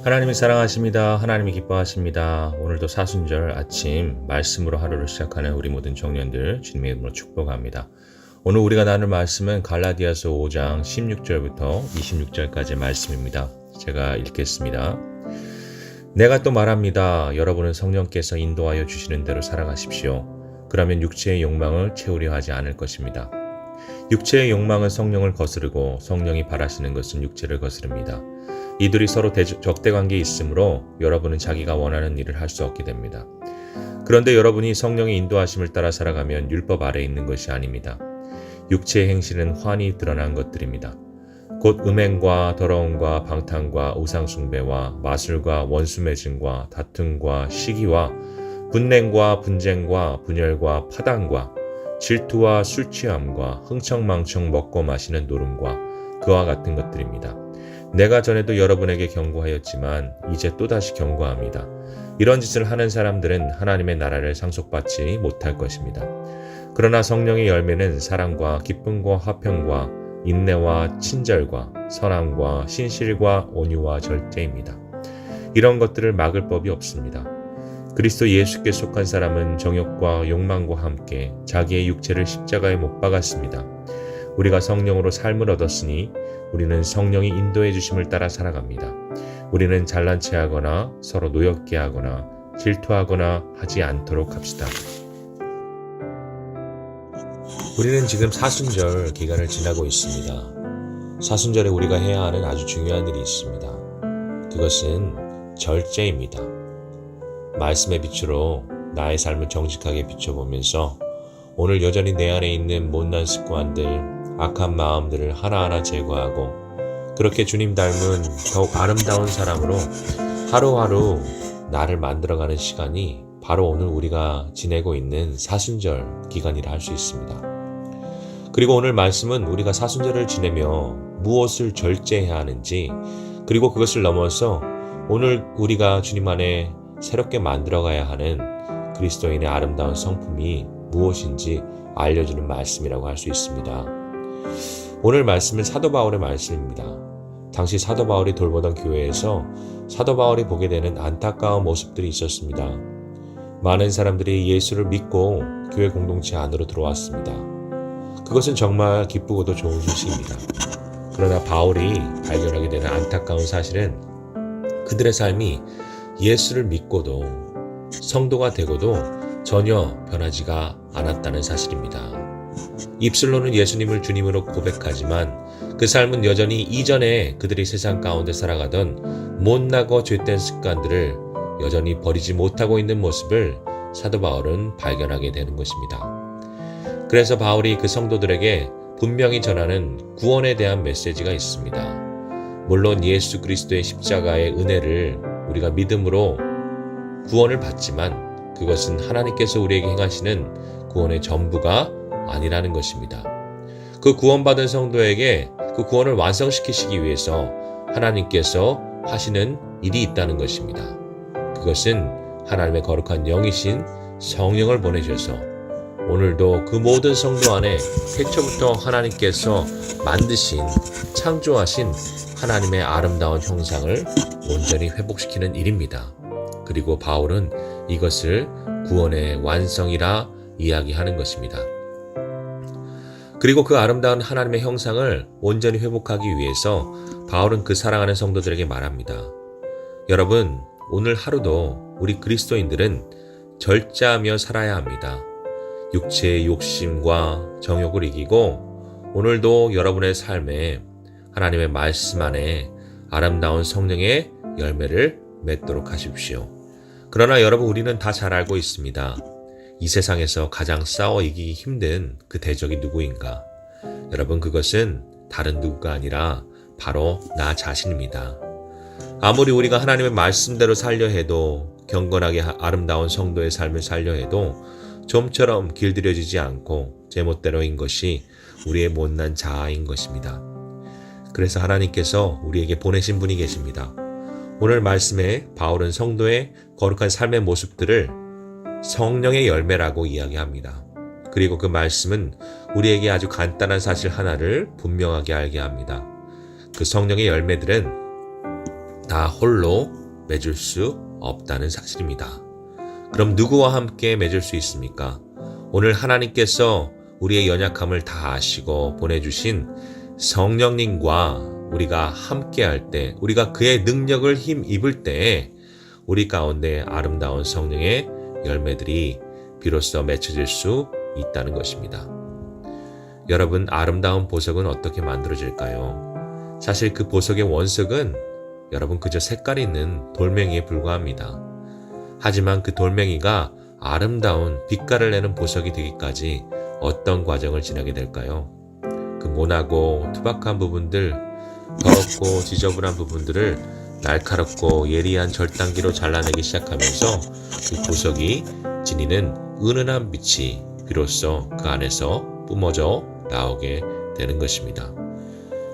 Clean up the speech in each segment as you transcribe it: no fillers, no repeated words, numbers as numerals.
하나님이 사랑하십니다. 하나님이 기뻐하십니다. 오늘도 사순절 아침 말씀으로 하루를 시작하는 우리 모든 청년들 주님의 이름으로 축복합니다. 오늘 우리가 나눌 말씀은 갈라디아서 5장 16절부터 26절까지의 말씀입니다. 제가 읽겠습니다. 내가 또 말합니다. 여러분은 성령께서 인도하여 주시는 대로 살아가십시오. 그러면 육체의 욕망을 채우려 하지 않을 것입니다. 육체의 욕망은 성령을 거스르고 성령이 바라시는 것은 육체를 거스릅니다. 이들이 서로 적대관계에 있으므로 여러분은 자기가 원하는 일을 할 수 없게 됩니다. 그런데 여러분이 성령의 인도하심을 따라 살아가면 율법 아래에 있는 것이 아닙니다. 육체의 행실은 환히 드러난 것들입니다. 곧 음행과 더러움과 방탕과 우상숭배와 마술과 원수매증과 다툼과 시기와 분냉과 분쟁과 분열과 파당과 질투와 술취함과 흥청망청 먹고 마시는 노름과 그와 같은 것들입니다. 내가 전에도 여러분에게 경고하였지만 이제 또다시 경고합니다. 이런 짓을 하는 사람들은 하나님의 나라를 상속받지 못할 것입니다. 그러나 성령의 열매는 사랑과 기쁨과 화평과 인내와 친절과 선함과 신실과 온유와 절제입니다. 이런 것들을 막을 법이 없습니다. 그리스도 예수께 속한 사람은 정욕과 욕망과 함께 자기의 육체를 십자가에 못 박았습니다. 우리가 성령으로 삶을 얻었으니 우리는 성령이 인도해 주심을 따라 살아갑니다. 우리는 잘난 체하거나 서로 노엽게 하거나 질투하거나 하지 않도록 합시다. 우리는 지금 사순절 기간을 지나고 있습니다. 사순절에 우리가 해야 하는 아주 중요한 일이 있습니다. 그것은 절제입니다. 말씀의 빛으로 나의 삶을 정직하게 비춰보면서 오늘 여전히 내 안에 있는 못난 습관들, 악한 마음들을 하나하나 제거하고 그렇게 주님 닮은 더욱 아름다운 사람으로 하루하루 나를 만들어가는 시간이 바로 오늘 우리가 지내고 있는 사순절 기간이라 할 수 있습니다. 그리고 오늘 말씀은 우리가 사순절을 지내며 무엇을 절제해야 하는지 그리고 그것을 넘어서 오늘 우리가 주님 안에 새롭게 만들어가야 하는 그리스도인의 아름다운 성품이 무엇인지 알려주는 말씀이라고 할 수 있습니다. 오늘 말씀은 사도 바울의 말씀입니다. 당시 사도 바울이 돌보던 교회에서 사도 바울이 보게 되는 안타까운 모습들이 있었습니다. 많은 사람들이 예수를 믿고 교회 공동체 안으로 들어왔습니다. 그것은 정말 기쁘고도 좋은 소식입니다. 그러나 바울이 발견하게 되는 안타까운 사실은 그들의 삶이 예수를 믿고도 성도가 되고도 전혀 변하지가 않았다는 사실입니다. 입술로는 예수님을 주님으로 고백하지만 그 삶은 여전히 이전에 그들이 세상 가운데 살아가던 못나고 죄된 습관들을 여전히 버리지 못하고 있는 모습을 사도 바울은 발견하게 되는 것입니다. 그래서 바울이 그 성도들에게 분명히 전하는 구원에 대한 메시지가 있습니다. 물론 예수 그리스도의 십자가의 은혜를 우리가 믿음으로 구원을 받지만 그것은 하나님께서 우리에게 행하시는 구원의 전부가 아니라는 것입니다. 그 구원받은 성도에게 그 구원을 완성시키시기 위해서 하나님께서 하시는 일이 있다는 것입니다. 그것은 하나님의 거룩한 영이신 성령을 보내셔서 오늘도 그 모든 성도 안에 태초부터 하나님께서 만드신 창조하신 하나님의 아름다운 형상을 온전히 회복시키는 일입니다. 그리고 바울은 이것을 구원의 완성이라 이야기하는 것입니다. 그리고 그 아름다운 하나님의 형상을 온전히 회복하기 위해서 바울은 그 사랑하는 성도들에게 말합니다. 여러분, 오늘 하루도 우리 그리스도인들은 절제하며 살아야 합니다. 육체의 욕심과 정욕을 이기고 오늘도 여러분의 삶에 하나님의 말씀 안에 아름다운 성령의 열매를 맺도록 하십시오. 그러나 여러분, 우리는 다 잘 알고 있습니다. 이 세상에서 가장 싸워 이기기 힘든 그 대적이 누구인가? 여러분, 그것은 다른 누구가 아니라 바로 나 자신입니다. 아무리 우리가 하나님의 말씀대로 살려 해도 경건하게 아름다운 성도의 삶을 살려 해도 좀처럼 길들여지지 않고 제멋대로인 것이 우리의 못난 자아인 것입니다. 그래서 하나님께서 우리에게 보내신 분이 계십니다. 오늘 말씀에 바울은 성도의 거룩한 삶의 모습들을 성령의 열매라고 이야기합니다. 그리고 그 말씀은 우리에게 아주 간단한 사실 하나를 분명하게 알게 합니다. 그 성령의 열매들은 다 홀로 맺을 수 없다는 사실입니다. 그럼 누구와 함께 맺을 수 있습니까? 오늘 하나님께서 우리의 연약함을 다 아시고 보내주신 성령님과 우리가 함께 할 때, 우리가 그의 능력을 힘입을 때에 우리 가운데 아름다운 성령의 열매들이 비로소 맺혀질 수 있다는 것입니다. 여러분, 아름다운 보석은 어떻게 만들어질까요? 사실 그 보석의 원석은 여러분 그저 색깔이 있는 돌멩이에 불과합니다. 하지만 그 돌멩이가 아름다운 빛깔을 내는 보석이 되기까지 어떤 과정을 지나게 될까요? 그 모나고 투박한 부분들, 더럽고 지저분한 부분들을 날카롭고 예리한 절단기로 잘라내기 시작하면서 그 보석이 지니는 은은한 빛이 비로소 그 안에서 뿜어져 나오게 되는 것입니다.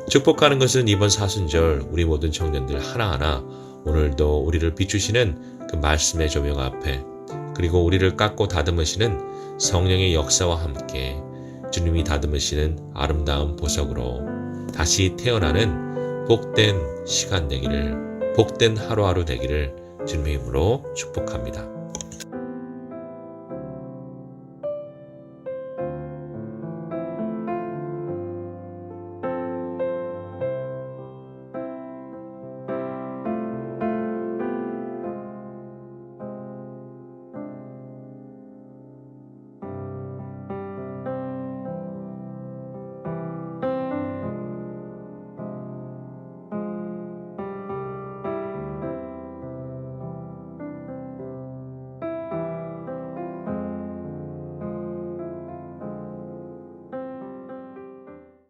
축복하는 것은 이번 사순절 우리 모든 청년들 하나하나 오늘도 우리를 비추시는 그 말씀의 조명 앞에, 그리고 우리를 깎고 다듬으시는 성령의 역사와 함께 주님이 다듬으시는 아름다운 보석으로 다시 태어나는 복된 시간 되기를, 복된 하루하루 되기를 주님의 이름으로 축복합니다.